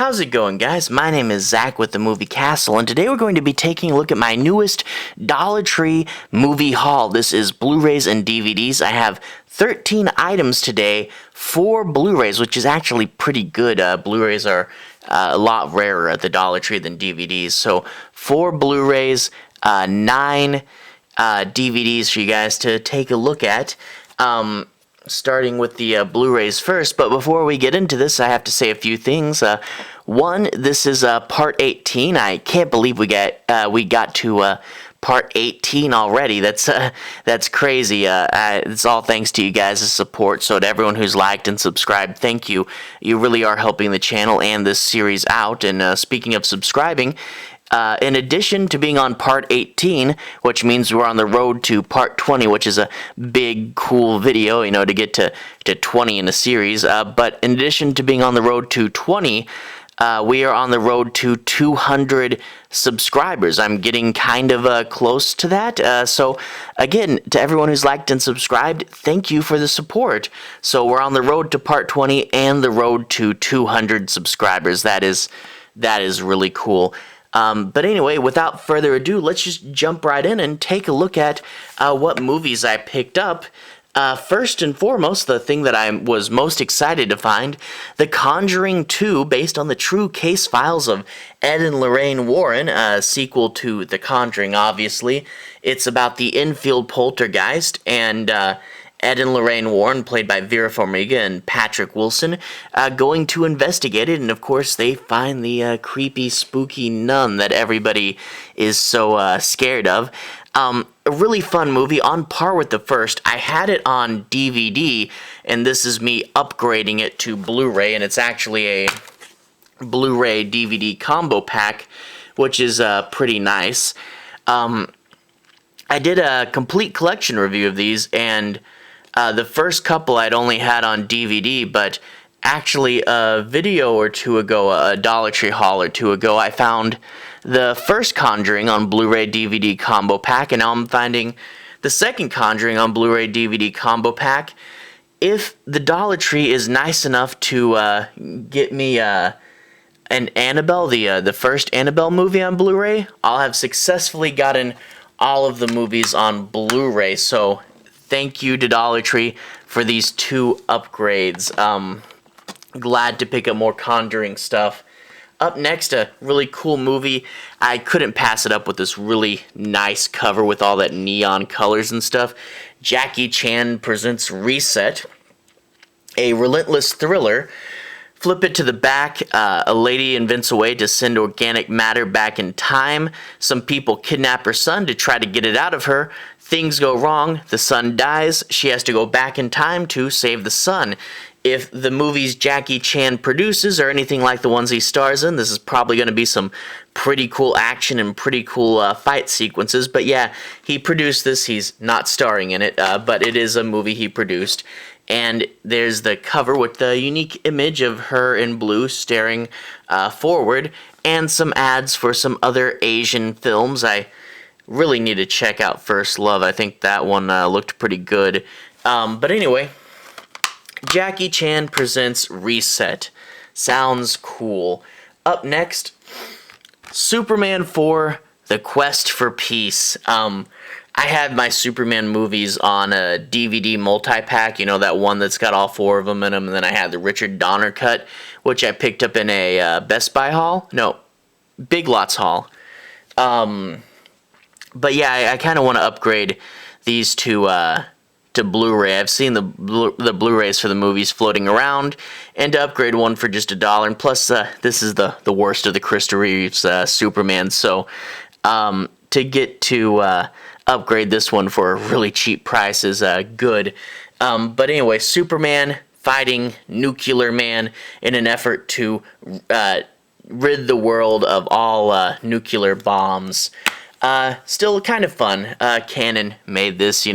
How's it going, guys? My name is Zach with the Movie Castle, and today we're going to be taking a look at my newest Dollar Tree movie haul. This is Blu-rays and DVDs. I have 13 items today, 4 Blu-rays, which is actually pretty good. Blu-rays are a lot rarer at the Dollar Tree than DVDs. So 4 Blu-rays, 9 DVDs for you guys to take a look at. Starting with the Blu-rays first, but before we get into this, I have to say a few things. One, this is part 18. I can't believe we got to part 18 already. That's crazy. It's all thanks to you guys' support. So to everyone who's liked and subscribed, thank you. You really are helping the channel and this series out. And speaking of subscribing, in addition to being on part 18, which means we're on the road to part 20, which is a big, cool video, to get to 20 in a series. But in addition to being on the road to 20, we are on the road to 200 subscribers. I'm getting kind of close to that. So again, to everyone who's liked and subscribed, thank you for the support. So we're on the road to part 20 and the road to 200 subscribers. That is really cool. But anyway, without further ado, let's just jump right in and take a look at what movies I picked up. First and foremost, the thing that I was most excited to find, The Conjuring 2, based on the true case files of Ed and Lorraine Warren, a sequel to The Conjuring, obviously. It's about the infield poltergeist, and Ed and Lorraine Warren, played by Vera Farmiga and Patrick Wilson, going to investigate it, and of course they find the creepy, spooky nun that everybody is so scared of. A really fun movie, on par with the first. I had it on DVD, and this is me upgrading it to Blu-ray, and it's actually a Blu-ray DVD combo pack, which is pretty nice. I did a complete collection review of these, and the first couple I'd only had on DVD, but actually a video or two ago, a Dollar Tree haul or two ago, I found the first Conjuring on Blu-ray DVD combo pack, and now I'm finding the second Conjuring on Blu-ray DVD combo pack. If the Dollar Tree is nice enough to get me an Annabelle, the first Annabelle movie on Blu-ray, I'll have successfully gotten all of the movies on Blu-ray, so thank you to Dollar Tree for these 2 upgrades. Glad to pick up more Conjuring stuff. Up next, a really cool movie. I couldn't pass it up with this really nice cover with all that neon colors and stuff. Jackie Chan presents Reset, a relentless thriller. Flip it to the back. A lady invents a way to send organic matter back in time. Some people kidnap her son to try to get it out of her. Things go wrong. The son dies. She has to go back in time to save the son. If the movies Jackie Chan produces are anything like the ones he stars in, this is probably going to be some pretty cool action and pretty cool fight sequences. But yeah, he produced this. He's not starring in it, but it is a movie he produced. And there's the cover with the unique image of her in blue staring forward, and some ads for some other Asian films. I really need to check out First Love. I think that one looked pretty good. But anyway, Jackie Chan presents Reset. Sounds cool. Up next, Superman 4, The Quest for Peace. I had my Superman movies on a DVD multi-pack, that one that's got all 4 of them in them, and then I had the Richard Donner cut, which I picked up in a Best Buy haul. No, Big Lots haul. But yeah, I kind of want to upgrade these to Blu-ray. I've seen the Blu-rays for the movies floating around, and to upgrade one for just $1. And plus, this is the worst of the Christopher Reeves Superman, so to get to upgrade this one for a really cheap price is good. But anyway, Superman fighting Nuclear Man in an effort to rid the world of all nuclear bombs. Still kind of fun. Canon made this,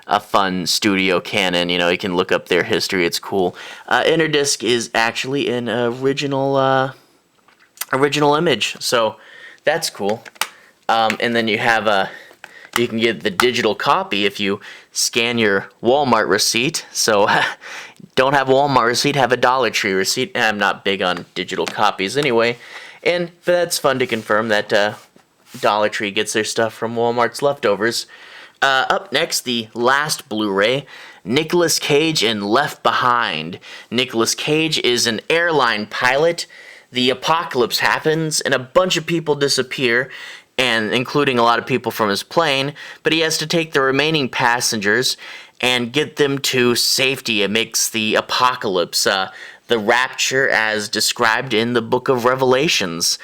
a fun studio Canon. You can look up their history. It's cool. Interdisc is actually an original image, so that's cool. And then you have you can get the digital copy if you scan your Walmart receipt. So don't have a Walmart receipt, have a Dollar Tree receipt. I'm not big on digital copies anyway. And that's fun to confirm that Dollar Tree gets their stuff from Walmart's leftovers. Up next, the last Blu-ray, Nicolas Cage in Left Behind. Nicolas Cage is an airline pilot. The apocalypse happens and a bunch of people disappear, and including a lot of people from his plane, but he has to take the remaining passengers and get them to safety amidst the apocalypse, the rapture as described in the book of Revelations.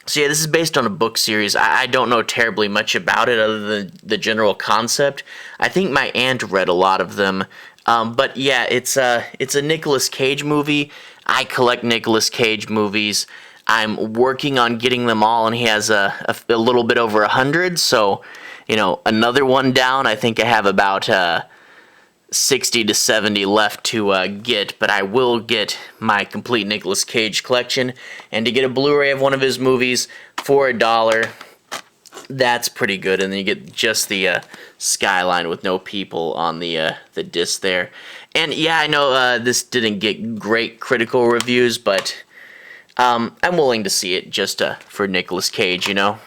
So yeah, this is based on a book series. I don't know terribly much about it other than the general concept. I think my aunt read a lot of them. But yeah, it's a Nicolas Cage movie. I collect Nicolas Cage movies. I'm working on getting them all, and he has a little bit over 100, so, you know, another one down. I think I have about 60 to 70 left to get, but I will get my complete Nicolas Cage collection, and to get a Blu-ray of one of his movies for $1, that's pretty good, and then you get just the skyline with no people on the disc there. And yeah, I know this didn't get great critical reviews, but I'm willing to see it just for Nicolas Cage, you know.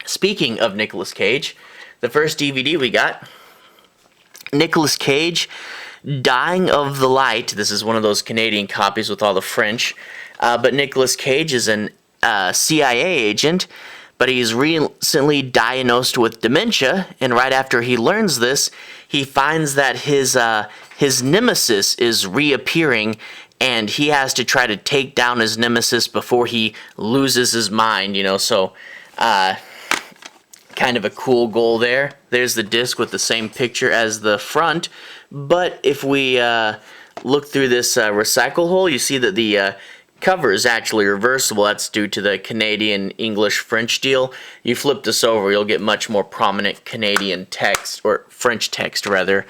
Speaking of Nicolas Cage, the first DVD we got, Nicolas Cage, Dying of the Light. This is one of those Canadian copies with all the French. But Nicolas Cage is an CIA agent, but he's recently diagnosed with dementia, and right after he learns this, he finds that his nemesis is reappearing, and he has to try to take down his nemesis before he loses his mind, you know, so kind of a cool goal there. There's the disc with the same picture as the front, but if we look through this recycle hole, you see that the cover is actually reversible. That's due to the Canadian English-French deal. You flip this over, you'll get much more prominent Canadian text, or French text, rather.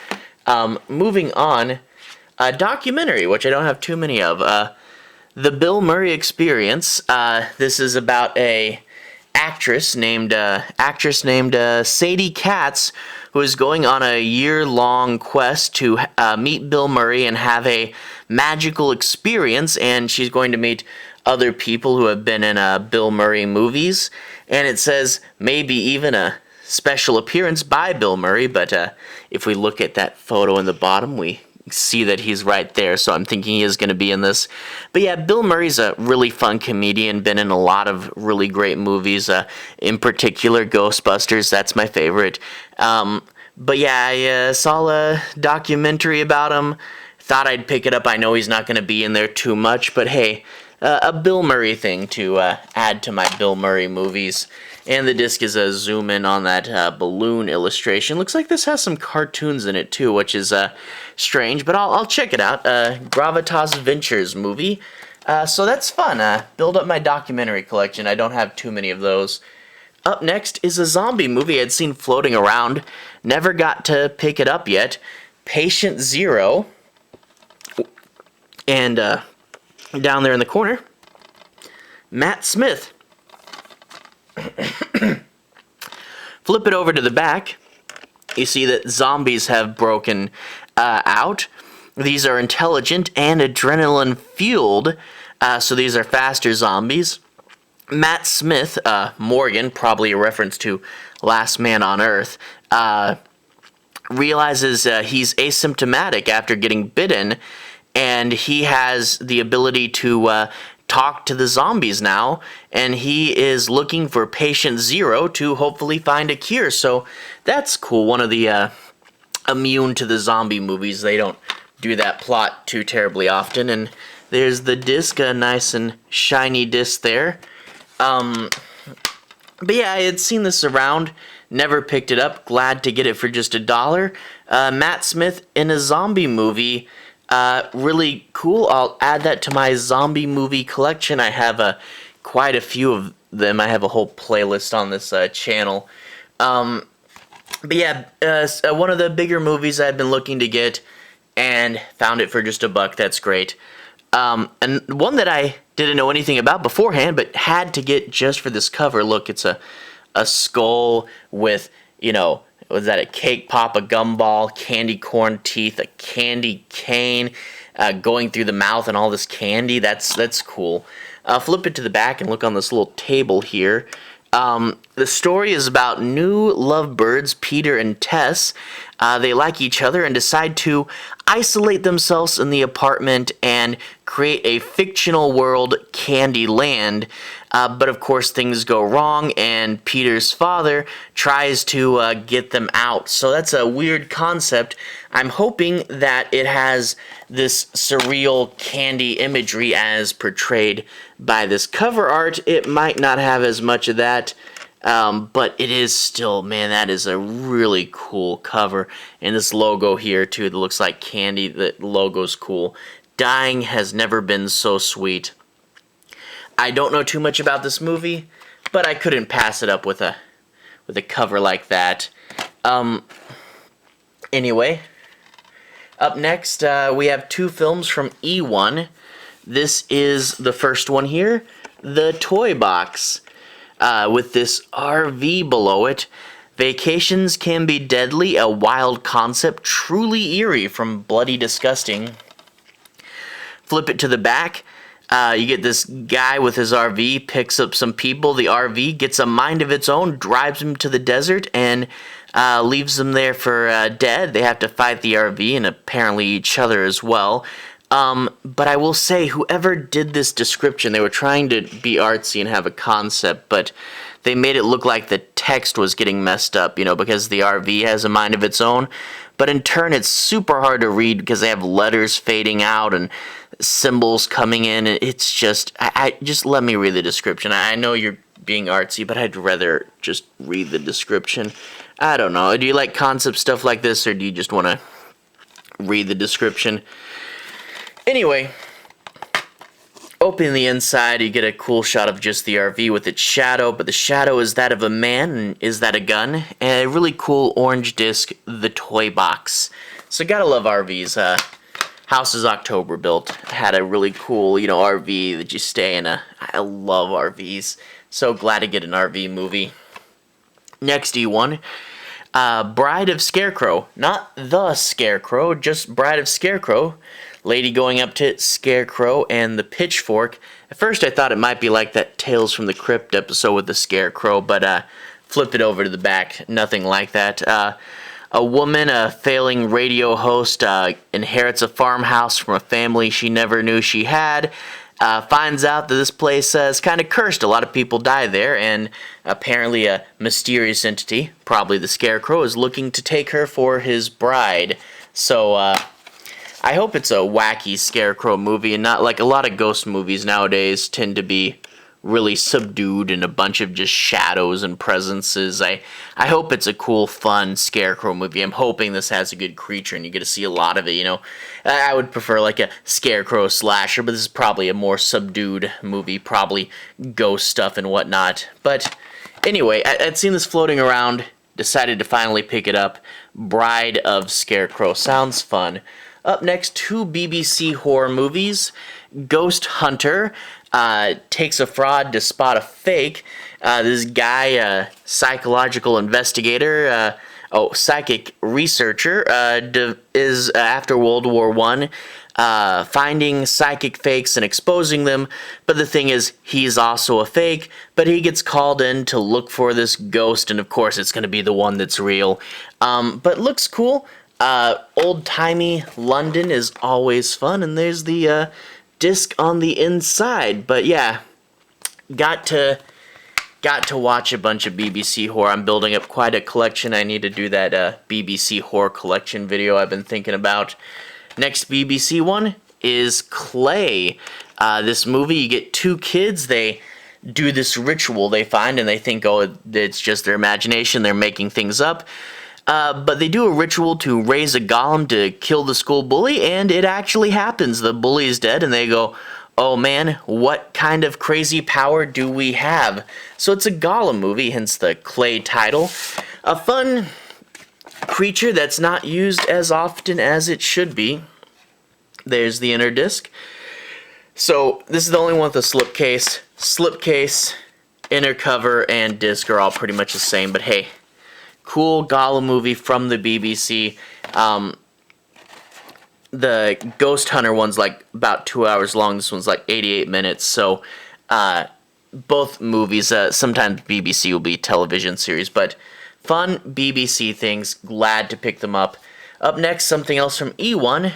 Moving on, a documentary, which I don't have too many of. The Bill Murray Experience. This is about a actress named Sadie Katz, who is going on a year-long quest to meet Bill Murray and have a magical experience, and she's going to meet other people who have been in Bill Murray movies, and it says maybe even a special appearance by Bill Murray, but if we look at that photo in the bottom, we see that he's right there, so I'm thinking he is going to be in this. But yeah, Bill Murray's a really fun comedian, been in a lot of really great movies, in particular Ghostbusters, that's my favorite. But yeah, I saw a documentary about him, thought I'd pick it up. I know he's not going to be in there too much, but hey, a Bill Murray thing to add to my Bill Murray movies. And the disc is a zoom in on that balloon illustration. Looks like this has some cartoons in it too, which is strange, but I'll check it out. Gravitas Ventures movie. So that's fun. Build up my documentary collection. I don't have too many of those. Up next is a zombie movie I'd seen floating around. Never got to pick it up yet. Patient Zero. And down there in the corner, Matt Smith. Flip it over to the back, you see that zombies have broken out. These are intelligent and adrenaline fueled, so these are faster zombies. Matt Smith, Morgan, probably a reference to Last Man on Earth, realizes he's asymptomatic after getting bitten, and he has the ability to talk to the zombies now, and he is looking for Patient Zero to hopefully find a cure. So that's cool. One of the immune to the zombie movies. They don't do that plot too terribly often. And there's the disc, a nice and shiny disc there. But yeah, I had seen this around, never picked it up. Glad to get it for just $1. Matt Smith in a zombie movie. Really cool. I'll add that to my zombie movie collection. I have quite a few of them. I have a whole playlist on this channel. But yeah, one of the bigger movies I've been looking to get, and found it for just $1. That's great. And one that I didn't know anything about beforehand, but had to get just for this cover. Look, it's a a skull with, was that a cake pop, a gumball, candy corn teeth, a candy cane going through the mouth and all this candy. That's cool. Flip it to the back and look on this little table here. The story is about new lovebirds, Peter and Tess. They like each other and decide to isolate themselves in the apartment and create a fictional world, CANDiLAND. But of course things go wrong and Peter's father tries to get them out. So that's a weird concept. I'm hoping that it has this surreal candy imagery as portrayed by this cover art. It might not have as much of that, but it is still, man, that is a really cool cover. And this logo here too, that looks like candy. The logo's cool. Dying has never been so sweet. I don't know too much about this movie, but I couldn't pass it up with a cover like that. Anyway, up next we have two films from E1. This is the first one here, The Toy Box, with this RV below it. Vacations can be deadly, a wild concept, truly eerie from Bloody Disgusting. Flip it to the back. You get this guy with his RV, picks up some people. The RV gets a mind of its own, drives them to the desert, and leaves them there for dead. They have to fight the RV and apparently each other as well. But I will say, whoever did this description, they were trying to be artsy and have a concept, but they made it look like the text was getting messed up, because the RV has a mind of its own. But in turn, it's super hard to read because they have letters fading out and symbols coming in. It's just, just let me read the description. I know you're being artsy, but I'd rather just read the description. I don't know. Do you like concept stuff like this, or do you just want to read the description? Anyway, open the inside, you get a cool shot of just the RV with its shadow, but the shadow is that of a man, and is that a gun? And a really cool orange disc, The Toy Box. So gotta love RVs. House is October built. Had a really cool, RV that you stay in. I love RVs. So glad to get an RV movie. Next E1, Bride of Scarecrow. Not the Scarecrow, just Bride of Scarecrow. Lady going up to Scarecrow and the pitchfork. At first I thought it might be like that Tales from the Crypt episode with the Scarecrow, but flip it over to the back, nothing like that. A woman, a failing radio host, inherits a farmhouse from a family she never knew she had. Finds out that this place is kind of cursed. A lot of people die there, and apparently a mysterious entity, probably the Scarecrow, is looking to take her for his bride. So, I hope it's a wacky Scarecrow movie, and not like a lot of ghost movies nowadays tend to be really subdued and a bunch of just shadows and presences. I hope it's a cool, fun Scarecrow movie. I'm hoping this has a good creature and you get to see a lot of it, I would prefer like a Scarecrow slasher, but this is probably a more subdued movie, probably ghost stuff and whatnot. But anyway, I'd seen this floating around, decided to finally pick it up. Bride of Scarecrow. Sounds fun. Up next, two BBC horror movies. Ghost Hunter takes a fraud to spot a fake. This guy, psychological investigator, psychic researcher, is after World War I, finding psychic fakes and exposing them. But the thing is, he's also a fake, but he gets called in to look for this ghost, and of course it's going to be the one that's real. But looks cool. Old-timey London is always fun, and there's the disc on the inside. But yeah, got to watch a bunch of BBC horror. I'm building up quite a collection. I need to do that BBC horror collection video I've been thinking about. Next BBC one is Clay. This movie, you get two kids. They do this ritual they find, and they think, oh, it's just their imagination. They're making things up. But they do a ritual to raise a golem to kill the school bully, and it actually happens. The bully is dead, and they go, oh man, what kind of crazy power do we have? So it's a golem movie, hence the Clay title. A fun creature that's not used as often as it should be. There's the inner disc. So this is the only one with a slipcase. Slipcase inner cover and disc are all pretty much the same, but hey, cool Gala movie from the BBC. The Ghost Hunter one's like about 2 hours long. This one's like 88 minutes. So both movies, sometimes BBC will be television series, but fun BBC things. Glad to pick them up. Up next, something else from E1.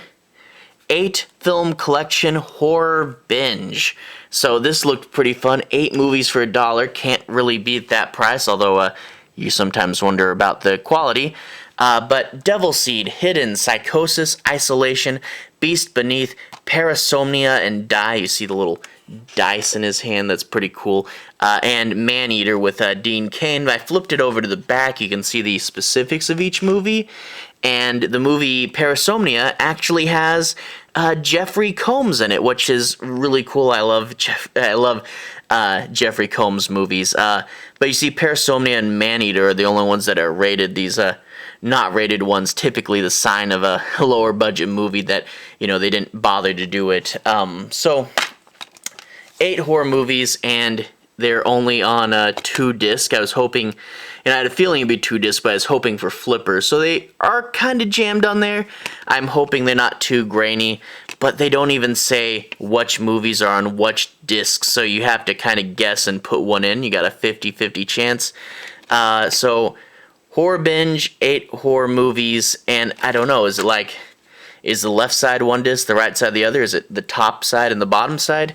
8 film collection horror binge. So this looked pretty fun. 8 movies for $1. Can't really beat that price, although you sometimes wonder about the quality. But Devil Seed, Hidden, Psychosis, Isolation, Beast Beneath, Parasomnia, and Die. You see the little dice in his hand. That's pretty cool. And Maneater with Dean Cain. I flipped it over to the back. You can see the specifics of each movie. And the movie Parasomnia actually has Jeffrey Combs in it, which is really cool. I love Jeffrey Combs movies. But you see, Parasomnia and Maneater are the only ones that are rated. These not rated ones, typically the sign of a lower budget movie that, you know, they didn't bother to do it. So 8 horror movies, and they're only on 2 discs. I was hoping, and I had a feeling it'd be 2 discs, but I was hoping for flippers. So they are kind of jammed on there. I'm hoping they're not too grainy, but they don't even say which movies are on which discs, so you have to kind of guess and put one in. You got a 50-50 chance. So horror binge, 8 horror movies, and I don't know, is the left side one disc, the right side the other? Is it the top side and the bottom side?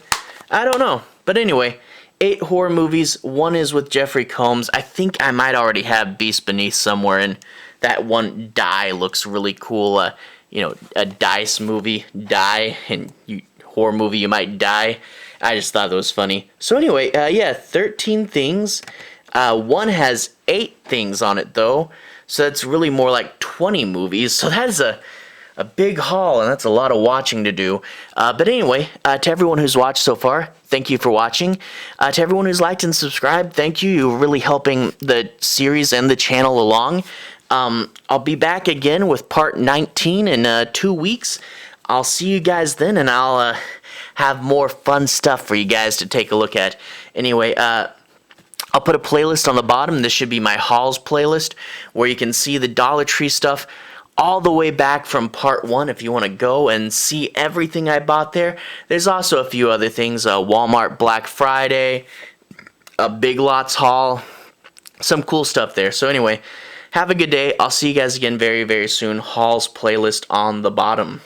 I don't know. But anyway, 8 horror movies. 1 is with Jeffrey Combs. I think I might already have Beast Beneath somewhere, and that one, Die, looks really cool. You know, a dice movie, Die, and horror movie, you might die. I just thought that was funny. So anyway, yeah, 13 things. 1 has 8 things on it, though, so that's really more like 20 movies. So that is a big haul, and that's a lot of watching to do. But anyway, to everyone who's watched so far, thank you for watching. To everyone who's liked and subscribed, thank you. You're really helping the series and the channel along. I'll be back again with part 19 in 2 weeks. I'll see you guys then, and I'll have more fun stuff for you guys to take a look at. Anyway, I'll put a playlist on the bottom. This should be my hauls playlist, where you can see the Dollar Tree stuff all the way back from part 1 if you want to go and see everything I bought there. There's also a few other things, Walmart Black Friday, a Big Lots haul, some cool stuff there. So anyway, have a good day. I'll see you guys again very, very soon. Hauls playlist on the bottom.